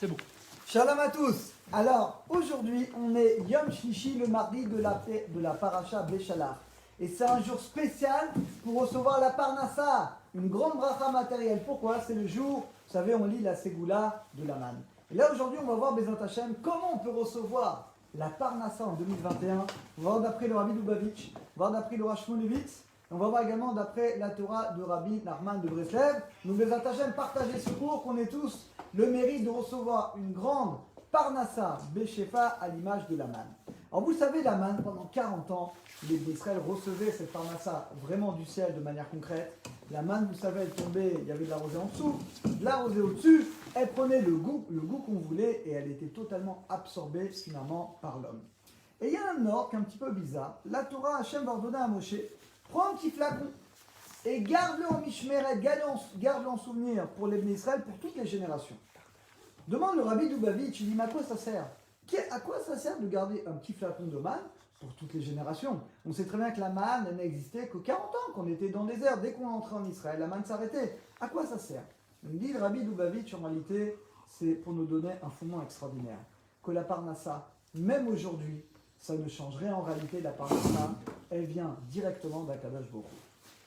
C'est bon. Shalom à tous. Alors, aujourd'hui, on est Yom Shlishi, le mardi de la paracha Béchalach. Et c'est un jour spécial pour recevoir la Parnassa, une grande bracha matérielle. Pourquoi? C'est le jour, vous savez, on lit la Ségoula de la manne. Et là, aujourd'hui, on va voir, Bezat Hashem, comment on peut recevoir la Parnassa en 2021. On va voir d'après le Rabbi Lubavitch, on va voir d'après le Rav Shmulevitz, on va voir également d'après la Torah de Rabbi Nachman de Breslev. Donc, Bezat Hashem, partagez ce cours, qu'on ait tous le mérite de recevoir une grande Parnassa Béchefa à l'image de la manne. Alors vous savez, la manne, pendant 40 ans, les Israël recevaient cette Parnassa vraiment du ciel de manière concrète. La manne, vous savez, elle tombait, il y avait de la rosée en dessous, de la rosée au-dessus, elle prenait le goût qu'on voulait et elle était totalement absorbée finalement par l'homme. Et il y a un ordre qui est un petit peu bizarre. La Torah, Hachem va ordonner à Moshe, prends un petit flacon et garde-le en mishmeret, garde-le en souvenir pour les Israël pour toutes les générations. Demande le Rabbi Lubavitch, il dit, mais à quoi ça sert? À quoi ça sert de garder un petit flacon de manne pour toutes les générations? On sait très bien que la manne n'existait que 40 ans, qu'on était dans le désert. Dès qu'on entrait en Israël, la manne s'arrêtait. À quoi ça sert? Il dit, le Rabbi Lubavitch, en réalité, c'est pour nous donner un fondement extraordinaire. Que la Parnassa, même aujourd'hui, ça ne change rien en réalité. La Parnassa, elle vient directement d'Akadosh Baruch Hu.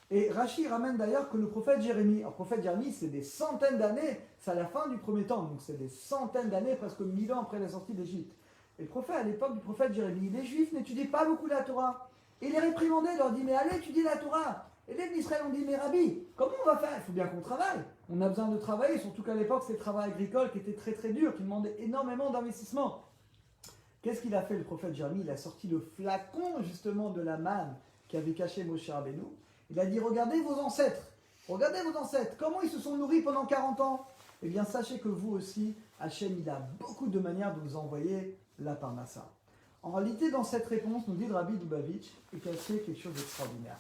Et Rashi ramène d'ailleurs que le prophète Jérémie, le prophète Jérémie, c'est des centaines d'années, c'est à la fin du premier temps, donc c'est des centaines d'années, presque 1000 ans après la sortie d'Égypte. Et le prophète, à l'époque du prophète Jérémie, les Juifs n'étudient pas beaucoup la Torah. Et il les réprimandait, il leur dit, mais allez étudier la Torah. Et les Israël ont dit, mais Rabbi, comment on va faire? Il faut bien qu'on travaille. On a besoin de travailler, surtout qu'à l'époque, c'est le travail agricole qui était très très dur, qui demandait énormément d'investissement. Qu'est-ce qu'il a fait le prophète Jérémie? Il a sorti le flacon justement de la manne qui avait caché Moshe Rabbeinu. Il a dit, regardez vos ancêtres, comment ils se sont nourris pendant 40 ans? Eh bien, sachez que vous aussi, Hachem, il a beaucoup de manières de vous envoyer la Parnassa. En réalité, dans cette réponse, nous dit le Rabbi Lubavitch, il y a quelque chose d'extraordinaire.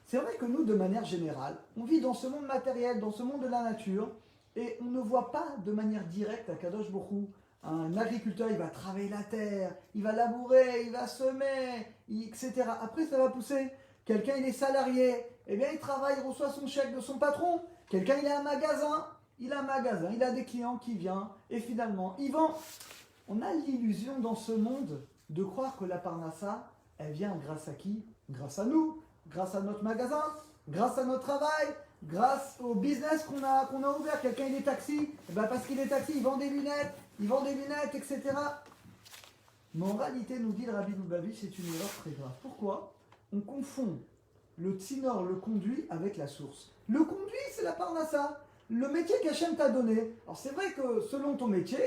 C'est vrai que nous, de manière générale, on vit dans ce monde matériel, dans ce monde de la nature, et on ne voit pas de manière directe à Kadosh Baruch Hu. Un agriculteur, il va travailler la terre, il va labourer, il va semer, etc. Après, ça va pousser. Quelqu'un, il est salarié, eh bien, il travaille, il reçoit son chèque de son patron. Quelqu'un, il a un magasin, il a des clients qui viennent, et finalement, il vend. On a l'illusion dans ce monde de croire que la Parnassa, elle vient grâce à qui? Grâce à nous, grâce à notre magasin, grâce à notre travail, grâce au business qu'on a ouvert. Quelqu'un, il est taxi, eh bien, parce qu'il est taxi, il vend des lunettes, etc. Mais en réalité, nous dit le Rabbi Lubavitch, c'est une erreur très grave. Pourquoi? On confond le tsinor, le conduit, avec la source. Le conduit, c'est la Parnassa. Le métier qu'Hachem t'a donné. Alors c'est vrai que selon ton métier,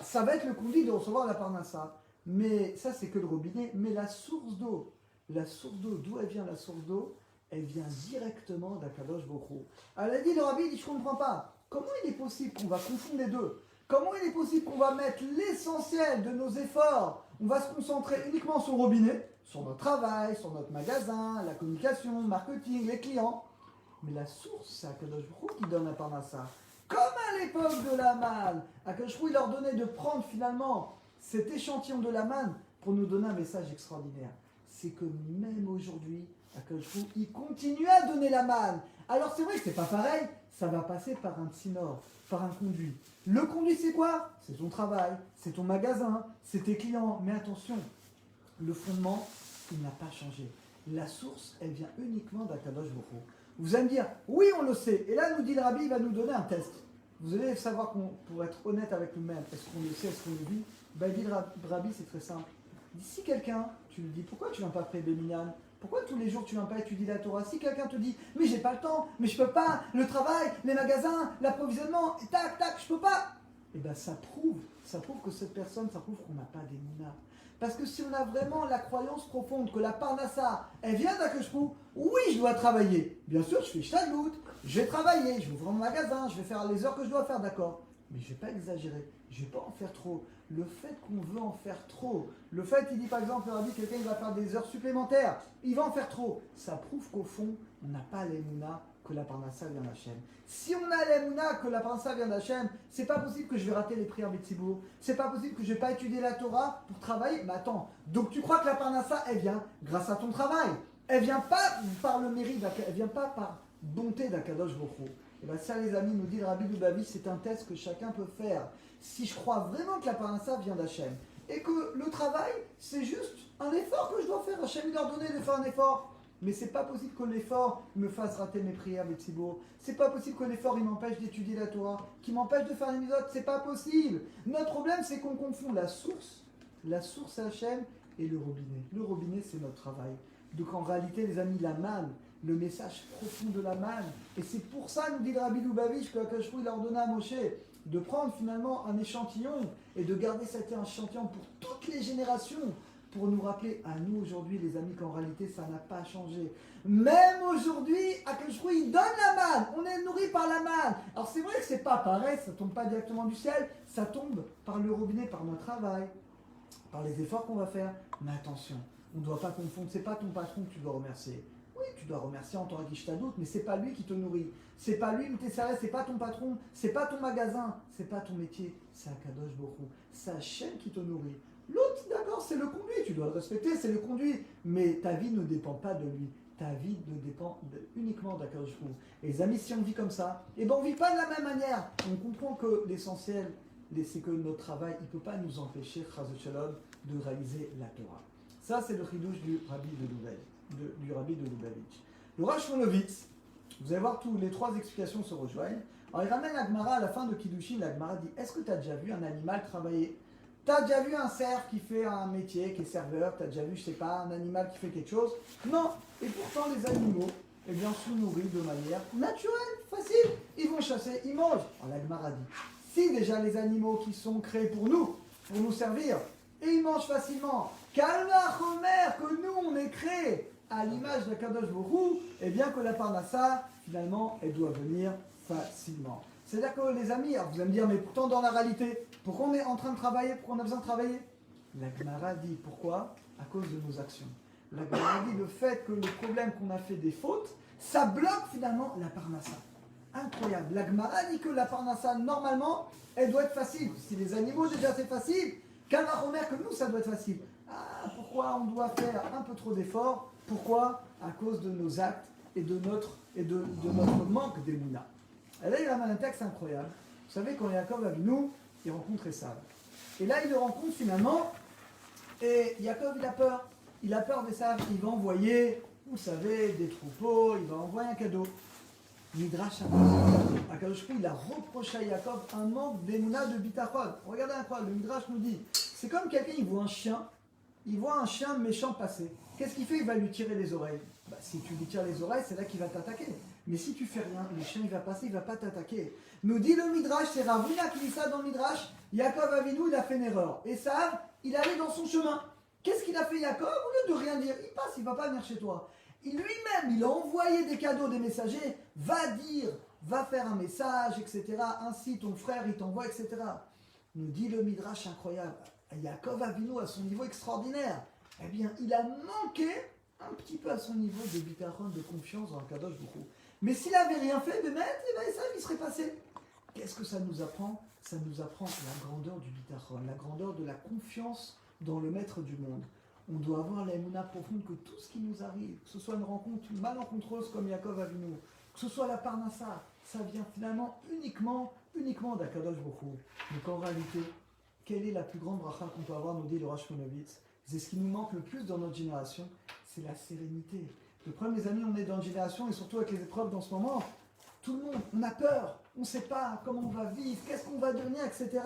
ça va être le conduit de recevoir la Parnassa. Mais ça, c'est que le robinet. Mais la source d'eau, d'où elle vient la source d'eau? Elle vient directement d'Akadosh Baruch Hu. Elle a dit, le Rabbi, il dit, je ne comprends pas. Comment il est possible qu'on va confondre les deux? Comment il est possible qu'on va mettre l'essentiel de nos efforts, on va se concentrer uniquement sur le robinet, sur notre travail, sur notre magasin, la communication, le marketing, les clients. Mais la source, c'est Akadosh Baruch Hu qui donne la Parnassa. Comme à l'époque de la manne, Akadosh Baruch Hu, il leur donnait de prendre finalement cet échantillon de la manne pour nous donner un message extraordinaire. C'est que même aujourd'hui, Akadosh Baruch Hu, il continue à donner la manne. Alors c'est vrai que c'est pas pareil, ça va passer par un tsinor, par un conduit. Le conduit, c'est quoi? C'est ton travail, c'est ton magasin, c'est tes clients. Mais attention, le fondement, il n'a pas changé. La source, elle vient uniquement d'Akadosh Baruch Hu. Vous allez me dire, oui, on le sait. Et là, nous dit le Rabbi, il va nous donner un test. Vous allez savoir, pour être honnête avec nous-mêmes, est-ce qu'on le sait, est-ce qu'on le vit? Il dit le Rabbi, c'est très simple. Si quelqu'un, tu lui dis, pourquoi tu ne viens pas près de Minyan? Pourquoi tous les jours tu ne viens pas étudier la Torah? Si quelqu'un te dit, mais j'ai pas le temps, mais je peux pas, le travail, les magasins, l'approvisionnement, tac, je peux pas. Eh bien ça prouve que cette personne, ça prouve qu'on n'a pas d'émouna. Parce que si on a vraiment la croyance profonde que la Parnassa, elle vient d'Akadosh Baruch Hu, oui, je dois travailler. Bien sûr, je fais shtadlout, je vais travailler, je vais ouvrir mon magasin, je vais faire les heures que je dois faire, d'accord. Mais je ne vais pas exagérer, je ne vais pas en faire trop. Le fait qu'on veut en faire trop, le fait qu'il dit par exemple, il dit quelqu'un il va faire des heures supplémentaires, il va en faire trop, ça prouve qu'au fond, on n'a pas l'émouna que la Parnassa vient d'Hachem. Si on a l'émouna que la Parnassa vient d'Hachem, c'est pas possible que je vais rater les prières Betsibour, c'est pas possible que je vais pas étudier la Torah pour travailler. Mais attends, donc tu crois que la Parnassa, elle vient grâce à ton travail, elle vient pas par le mérite, elle vient pas par bonté d'Akadosh Baruch Hu. Et bien ça les amis, nous dit le Rabbi Lubavitch, c'est un test que chacun peut faire. si je crois vraiment que la parnassa vient d'Hachem, et que le travail, c'est juste un effort que je dois faire, Hachem il a ordonné de faire un effort. Mais c'est pas possible que l'effort me fasse rater mes prières, mes tzibour. C'est pas possible que l'effort il m'empêche d'étudier la Torah, qu'il m'empêche de faire les mitzvot. C'est pas possible. Notre problème, c'est qu'on confond la source c'est Hachem, et le robinet. Le robinet, c'est notre travail. Donc en réalité, les amis, la manne, le message profond de la manne, et c'est pour ça, nous dit le Rabbi Lubavitch, que Akadosh Baruch Hu, il a ordonné à Moshe de prendre finalement un échantillon et de garder cet échantillon pour toutes les générations, pour nous rappeler à nous aujourd'hui, les amis, qu'en réalité, ça n'a pas changé. Même aujourd'hui, Akadosh Baruch Hu, il donne la manne, on est nourri par la manne. Alors c'est vrai que c'est pas pareil, ça tombe pas directement du ciel, ça tombe par le robinet, par notre travail, par les efforts qu'on va faire. Mais attention, on ne doit pas confondre, c'est pas ton patron que tu dois remercier. Oui, tu dois remercier en Torah Gishtadut, mais c'est pas lui qui te nourrit. C'est pas lui, c'est pas ton patron, c'est pas ton magasin, c'est pas ton métier, c'est Akadosh Baruch Hu. C'est Hachem qui te nourrit. L'autre, d'accord, c'est le conduit, tu dois le respecter, c'est le conduit. Mais ta vie ne dépend pas de lui. Ta vie ne dépend uniquement d'Akadosh Baruch Hu. Et les amis, si on vit comme ça, et ben on vit pas de la même manière. On comprend que l'essentiel, c'est que notre travail, il ne peut pas nous empêcher, Chas v'Shalom, de réaliser la Torah. Ça, c'est le chidouche du Rabbi de Lubavitch. Le Rav Shmulevitz, vous allez voir, tous les trois explications se rejoignent. Alors, il ramène la Gemara à la fin de Kiddushin. La Gemara dit, est-ce que tu as déjà vu un animal travailler? Tu as déjà vu un cerf qui fait un métier, qui est serveur? Tu as déjà vu, je sais pas, un animal qui fait quelque chose? Non. Et pourtant, les animaux, eh bien, sont nourris de manière naturelle, facile. Ils vont chasser, ils mangent. Alors, la Gemara dit, si déjà les animaux qui sont créés pour nous servir, et ils mangent facilement, Kalma Chomer, que nous on est créés à l'image de Kadosh Baruch Hu, et bien que la parnassa, finalement, elle doit venir facilement. C'est-à-dire que les amis, alors vous allez me dire, mais pourtant dans la réalité, pourquoi on est en train de travailler, pourquoi on a besoin de travailler? La Gemara dit, pourquoi? À cause de nos actions. La Gemara dit le fait que le problème qu'on a fait des fautes, ça bloque finalement la parnassa. Incroyable. La Gemara dit que la parnassa, normalement, elle doit être facile. Si les animaux, déjà, c'est facile, Kalvachomer, que nous, ça doit être facile. Ah, pourquoi on doit faire un peu trop d'efforts? Pourquoi? À cause de nos actes et de notre manque d'émouna. Et là, il a un texte incroyable. Vous savez, quand Yaakov Avinu, il rencontre Esav. Et là, il le rencontre finalement, et Yaakov, il a peur. Il a peur d'Esav. Il va envoyer, vous savez, des troupeaux, il va envoyer un cadeau. Midrash Akadosh Baruch Hu, il a reproché à Yaakov un manque d'émouna de bitachon. Regardez incroyable, le Midrash nous dit, c'est comme quelqu'un, il voit un chien méchant passer. Qu'est-ce qu'il fait? Il va lui tirer les oreilles. Si tu lui tires les oreilles, c'est là qu'il va t'attaquer. Mais si tu fais rien, le chien il va passer, il va pas t'attaquer. Nous dit le Midrash, c'est Ravuna qui dit ça dans le Midrash, Yaakov Avinu, il a fait une erreur. Esav, il allait dans son chemin. Qu'est-ce qu'il a fait Yaakov? Au lieu de rien dire, il passe, il va pas venir chez toi. Lui-même, il a envoyé des cadeaux, des messagers, va dire, va faire un message, etc. Ainsi, ton frère, il t'envoie, etc. Nous dit le Midrash incroyable. Yaakov Avinu, à son niveau extraordinaire, eh bien, il a manqué un petit peu à son niveau de bitachon, de confiance dans le Kadosh Baruch Hu. Mais s'il n'avait rien fait, ça, il serait passé. Qu'est-ce que ça nous apprend? Ça nous apprend la grandeur du bitachon, la grandeur de la confiance dans le maître du monde. On doit avoir la émouna profonde que tout ce qui nous arrive, que ce soit une rencontre malencontreuse comme Yaakov Avinu, que ce soit la parnassa, ça vient finalement uniquement d'Akadosh Baruch Hu. Donc en réalité, quelle est la plus grande bracha qu'on peut avoir, nous dit le Rav Shmulevitz? C'est ce qui nous manque le plus dans notre génération, c'est la sérénité. Le problème, les amis, on est dans une génération, et surtout avec les épreuves dans ce moment, tout le monde, on a peur, on ne sait pas comment on va vivre, qu'est-ce qu'on va devenir, etc.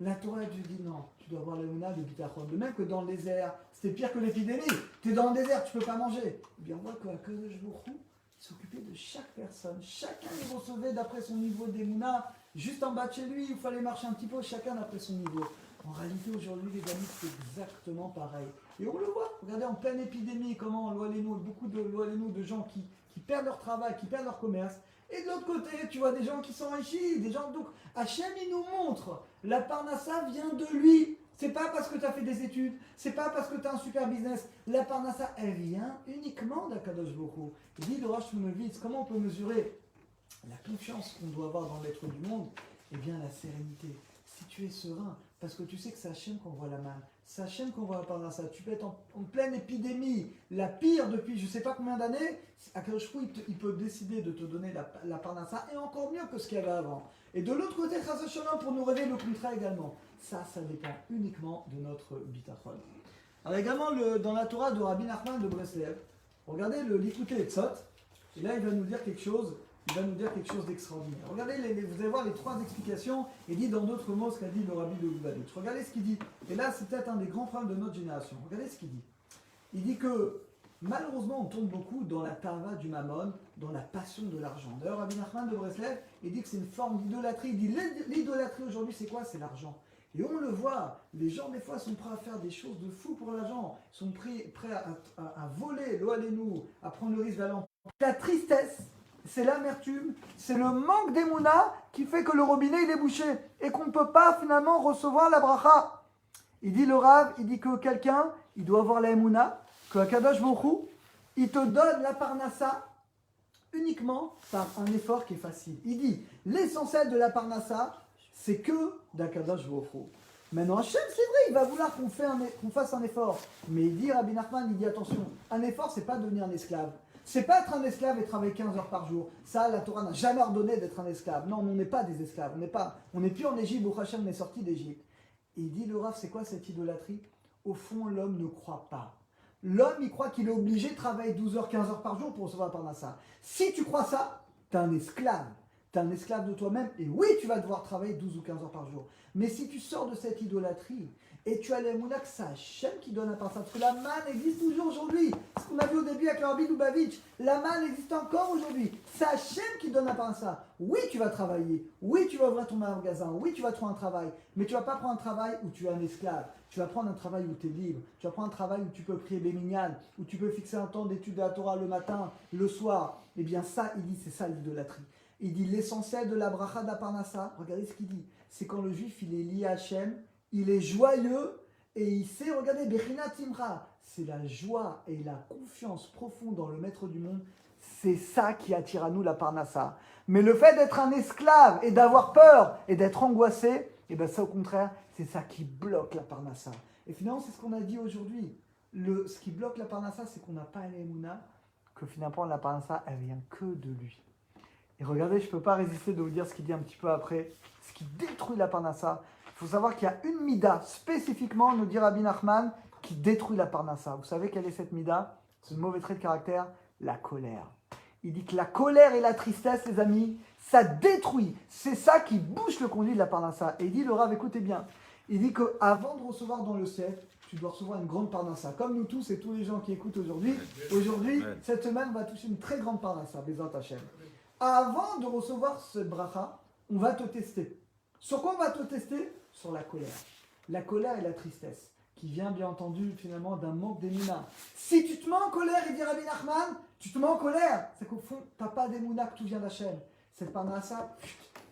La Torah Dieu dit non, tu dois avoir l'émouna de bitachon. De même que dans le désert, c'était pire que l'épidémie. Tu es dans le désert, tu ne peux pas manger. Eh bien, on voit qu'Akadosh Baruch Hu s'occupait de chaque personne. Chacun les recevait d'après son niveau d'émouna. Juste en bas de chez lui, il fallait marcher un petit peu, chacun d'après son niveau. En réalité, aujourd'hui, les amis, c'est exactement pareil. Et on le voit, regardez, en pleine épidémie, comment beaucoup de gens qui perdent leur travail, qui perdent leur commerce. Et de l'autre côté, tu vois des gens qui sont enrichis, des gens. Donc, Hachem, il nous montre, la parnassa vient de lui. C'est pas parce que tu as fait des études, c'est pas parce que tu as un super business. La parnassa, elle vient uniquement d'Akadosh Baruch Hu. Il dit le Rav Shmulevitz, comment on peut mesurer la confiance qu'on doit avoir dans l'être du monde? Eh bien, la sérénité. si tu es serein, parce que tu sais que c'est Hachem qu'on voit la main, c'est Hachem qu'on voit la parnassa, tu peux être en pleine épidémie, la pire depuis je ne sais pas combien d'années, Akadosh Hu, il peut décider de te donner la parnassa, et encore mieux que ce qu'il y avait avant. Et de l'autre côté, Chas v'Shalom, pour nous révéler le contraire également. Ça dépend uniquement de notre bitachon. Alors également, dans la Torah de Rabbi Nachman de Breslev, regardez le Likutei Etzot, et là il va nous dire quelque chose d'extraordinaire. Regardez, vous allez voir les trois explications, et dit dans d'autres mots ce qu'a dit le Rabbi de Lubavitch. Regardez ce qu'il dit, et là c'est peut-être un des grands problèmes de notre génération. Regardez ce qu'il dit. Il dit que malheureusement on tombe beaucoup dans la tava du mammon, dans la passion de l'argent. D'ailleurs Rabbi Nachman de Breslev, il dit que c'est une forme d'idolâtrie. Il dit l'idolâtrie aujourd'hui c'est quoi? C'est l'argent. Et on le voit, les gens des fois sont prêts à faire des choses de fou pour l'argent, sont prêts à voler, lo alenu, à prendre le risque d'aller. La tristesse, c'est l'amertume, c'est le manque d'émouna qui fait que le robinet il est bouché et qu'on ne peut pas finalement recevoir la bracha. Il dit le Rav, il dit que quelqu'un, il doit avoir la émouna, que Akadosh Baruch Hu, il te donne la parnassa uniquement par un effort qui est facile. Il dit, l'essentiel de la parnassa, c'est que d'Akadosh Baruch Hu. Maintenant, Hachem, c'est vrai, il va vouloir qu'on fasse un effort. Mais il dit, Rabbi Nachman, il dit attention, un effort, c'est pas devenir un esclave. C'est pas être un esclave et travailler 15 heures par jour. Ça, la Torah n'a jamais ordonné d'être un esclave. Non, on n'est pas des esclaves. On n'est plus en Égypte, où Hachem est sorti d'Égypte. Et il dit, le Rav, c'est quoi cette idolâtrie? Au fond, l'homme ne croit pas. L'homme, il croit qu'il est obligé de travailler 12 heures, 15 heures par jour pour recevoir la parnassa. Si tu crois ça, t'es un esclave. Tu es un esclave de toi-même, et oui, tu vas devoir travailler 12 ou 15 heures par jour. Mais si tu sors de cette idolâtrie, et tu as l'émouna que c'est Hachem qui donne la parnassa, parce que la manne existe toujours aujourd'hui. Ce qu'on a vu au début avec le Rabbi Lubavitch, la manne existe encore aujourd'hui. C'est Hachem qui donne la parnassa. Oui, tu vas travailler, oui, tu vas ouvrir ton magasin, oui, tu vas trouver un travail, mais tu ne vas pas prendre un travail où tu es un esclave. Tu vas prendre un travail où tu es libre, tu vas prendre un travail où tu peux prier Bémignan, où tu peux fixer un temps d'étude de la Torah le matin, le soir. Eh bien ça, il dit, c'est ça l'idolâtrie. Il dit l'essentiel de la bracha d'Aparnassa, regardez ce qu'il dit, c'est quand le juif il est lié à Hachem, il est joyeux et il sait, regardez, Bechina Timra, c'est la joie et la confiance profonde dans le maître du monde, c'est ça qui attire à nous la Parnassa. Mais le fait d'être un esclave et d'avoir peur et d'être angoissé, et bien ça au contraire, c'est ça qui bloque la Parnassa. Et finalement, c'est ce qu'on a dit aujourd'hui. Ce qui bloque la Parnassa, c'est qu'on n'a pas l'émouna, que finalement la Parnassa, elle vient que de lui. Et regardez, je ne peux pas résister de vous dire ce qu'il dit un petit peu après, ce qui détruit la Parnassa. Il faut savoir qu'il y a une mida, spécifiquement, nous dit Rabbi Nachman, qui détruit la Parnassa. Vous savez quelle est cette mida? C'est un mauvais trait de caractère, la colère. Il dit que la colère et la tristesse, les amis, ça détruit. C'est ça qui bouche le conduit de la Parnassa. Et il dit, le Rav, écoutez bien, il dit qu'avant de recevoir dans le ciel, tu dois recevoir une grande parnassa. Comme nous tous et tous les gens qui écoutent aujourd'hui, cette semaine, on va toucher une très grande parnassa, Bezrat Hashem. Avant de recevoir ce bracha, on va te tester. Sur quoi on va te tester? Sur la colère. La colère et la tristesse, qui vient bien entendu finalement d'un manque d'émouna. Si tu te mets en colère, il dit Rabbi Nachman, tu te mets en colère, c'est qu'au fond, tu n'as pas d'émouna, que tout vient d'Hachem. Cette parnassa,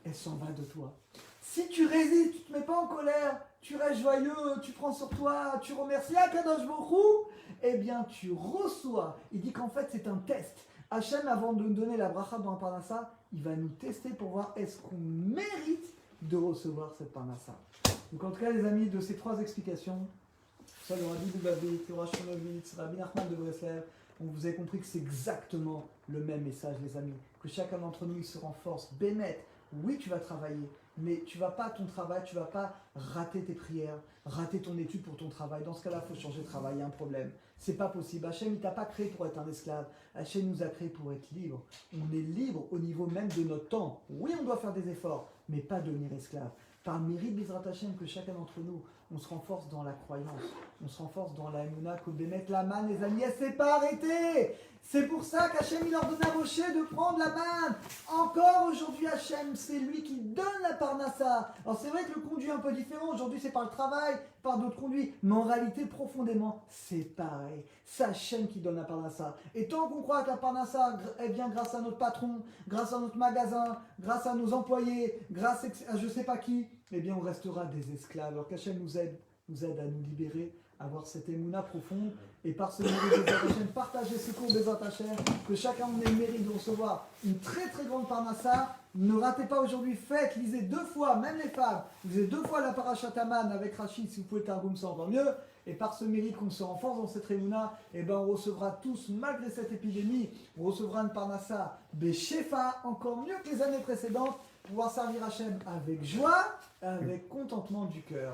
elle s'en va de toi. Si tu résistes, tu ne te mets pas en colère, tu restes joyeux, tu prends sur toi, tu remercies Akadosh Baruch Hu, eh bien tu reçois. Il dit qu'en fait c'est un test. Hachem, avant de nous donner la bracha dans la parnassa, il va nous tester pour voir est-ce qu'on mérite de recevoir cette parnassa. Donc en tout cas les amis, de ces trois explications, ça le Rabbi Lubavitch, le Rosh Hashanah, Rabbi Nachman de Breslev, vous avez compris que c'est exactement le même message les amis, que chacun d'entre nous il se renforce, bémet, oui tu vas travailler, mais tu ne vas pas à ton travail, tu ne vas pas rater tes prières, rater ton étude pour ton travail. Dans ce cas-là, il faut changer de travail, il y a un problème. C'est pas possible. Hachem, il ne t'a pas créé pour être un esclave. Hachem nous a créé pour être libre. On est libre au niveau même de notre temps. Oui, on doit faire des efforts, mais pas devenir esclave. Par le mérite Bezrat Hashem que chacun d'entre nous, on se renforce dans la croyance, on se renforce dans la émouna, que Bémet la manne, les amis, elle ne s'est pas arrêtée. C'est pour ça qu'Hachem il ordonne à Moshe de prendre la manne. Encore aujourd'hui, Hachem, c'est lui qui donne la parnassa. Alors c'est vrai que le conduit est un peu différent. Aujourd'hui, c'est par le travail, par d'autres conduits. Mais en réalité, profondément, c'est pareil. C'est Hachem qui donne la parnassa. Et tant qu'on croit que la parnassa, elle vient grâce à notre patron, grâce à notre magasin, grâce à nos employés, grâce à je ne sais pas qui, eh bien, on restera des esclaves. Alors qu'Hachem nous aide à nous libérer, à avoir cette émouna profonde, et par ce mérite Bezrat Hashem, partager ce cours Bezrat Hashem, que chacun on ait le mérite de recevoir une très très grande parnassa, Ne ratez pas aujourd'hui, faites, lisez 2 fois, même les femmes, lisez 2 fois la parashat Haman avec Rachid, si vous pouvez Targum, ça encore mieux. Et par ce mérite qu'on se renforce dans cette rémouna, et ben on recevra tous, malgré cette épidémie, on recevra une parnassa Beshefa, encore mieux que les années précédentes, pouvoir servir Hachem avec joie, avec contentement du cœur.